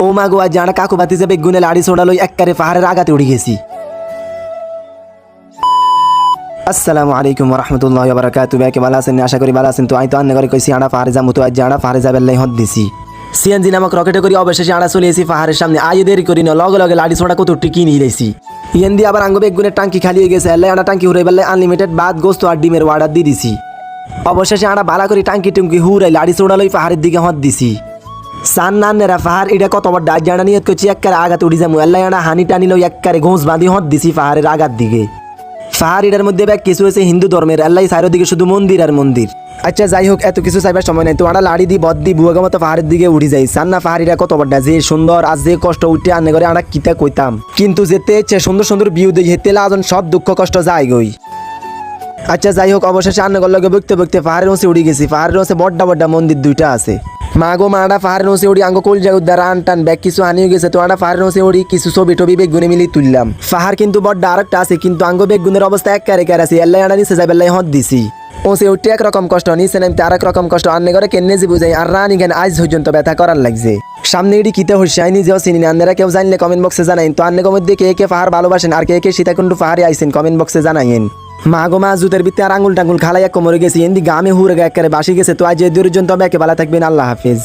ও মা গো, আজ জানা কাকু বাতি যে বেগুনে লাড়ি ছোড়া লই একবারে পাহাড়ের আগাতে উঠে গেছি। আসসালামু আলাইকুম ওয়া রাহমাতুল্লাহি ওয়া বারাকাতুহু। কে ভালো আছেন? আশা করি ভালো আছেন। তো আই তো আন্নে করে কইছি আনা পাহাড়ে যামু, তো আজ জানা পাহাড়ে যাবার লাই হদ দিছি। সিএনজি নামক রকেটে করে অবশেষে আনা চলে এসেছি পাহাড়ের সামনে। আই দেরি করি না, লগে লগে লাড়ি ছোড়া কত টিকি নিয়ে লাইছি। ইয়ান দিয়ে আবার আঙ্গ বেগুনের টাঙ্কি খালি হয়ে গেছে। এলাই আনা টাঙ্কি হুরাই বেলায় আনলিমিটেড ভাত গোস্ত আর ডিমের অর্ডার দিয়ে দিছি। অবশেষে আনা বালা করে টাঙ্কি টুঙ্কি হুরাই লাড়ি ছোড়া লই পাহাড়ের দিকে হদ দিছি। সান নান্নেরা পাহাড় এটা কত বড় ডাক জানা নিয়ত করছি একবারে আগাতে উঠি যাবো। এলাই আনা হানি টানি লই একবারে ঘোষ বাঁধি হদ দিছি পাহাড়ের আগার দিকে। পাহাড় এটার মধ্যে ব্যাগ কিছু হয়েছে হিন্দু ধর্মের, আল্লাহ সাইডের দিকে শুধু মন্দির আর মন্দির। আচ্ছা যাই হোক, এত কিছু চাইবার সময় নাই। তো আমরা লাড়ি দি বদ দি বুয়াগা মতো পাহাড়ের দিকে উঠি যাই। সান্না পাহাড়িটা কত বড় যে সুন্দর, আর যে কষ্ট উঠে আনে করে আমরা কিতা কইতাম, কিন্তু যেতে ইচ্ছে সুন্দর সুন্দর ভিউ দেখি হেতে লাজন সব দুঃখ কষ্ট যায় গই। আচ্ছা যাই হোক, অবশেষে আন্নে লগে বকতে বকতে পাহাড়ের ওসে উঠে গেছি। পাহাড়ের ওসে বড্ডা বড্ডা মন্দির দুইটা আছে। মা গো মাডা পাহাড়ের ওসে উড়ি আঙ্গ কোল জায়গা উদ্ধার রান টান ব্যাগ কিছু হানিয়ে গেছে। তো আমরা পাহাড়ের ওসে উড়ি কিছু ছবি টবি বেগুনে মিলি তুললাম। পাহাড় কিন্তু বড্ডা আরেকটা আছে, কিন্তু আঙ্গ বেগুনের অবস্থা এক কারে কার আছে। এল্লাই আনা নিচে যাবে হদ দিছি। ওসে উঠতে একরকম কষ্ট, নিচে নামতে আরেক রকম কষ্ট। আন্নে করে কেনে যে বুঝাই আর রানি কেন আজ পর্যন্ত ব্যথা করার লাগছে। সামনে এটি কিতে হচ্ছে আইনি যেও চিনি না। আন্নেরা কেউ জানলে কমেন্ট বক্সে জানাইন। তো আন্নে মধ্যে কে কে পাহাড় ভালোবাসেন আর কে কে সীতাকুণ্ডু পাহাড়ে আইসেন কমেন্ট বক্সে জানাইন। মা গো মা, জুতের ভিত্তি আর আঙুল টাঙ্গুল খালাই এক মরে গেছি। এন্দি গামে হুরে একেবারে বাসি গেছে। তো আজ এই দুর্জন তবে একে ভালো থাকবেন। আল্লাহ হাফিজ।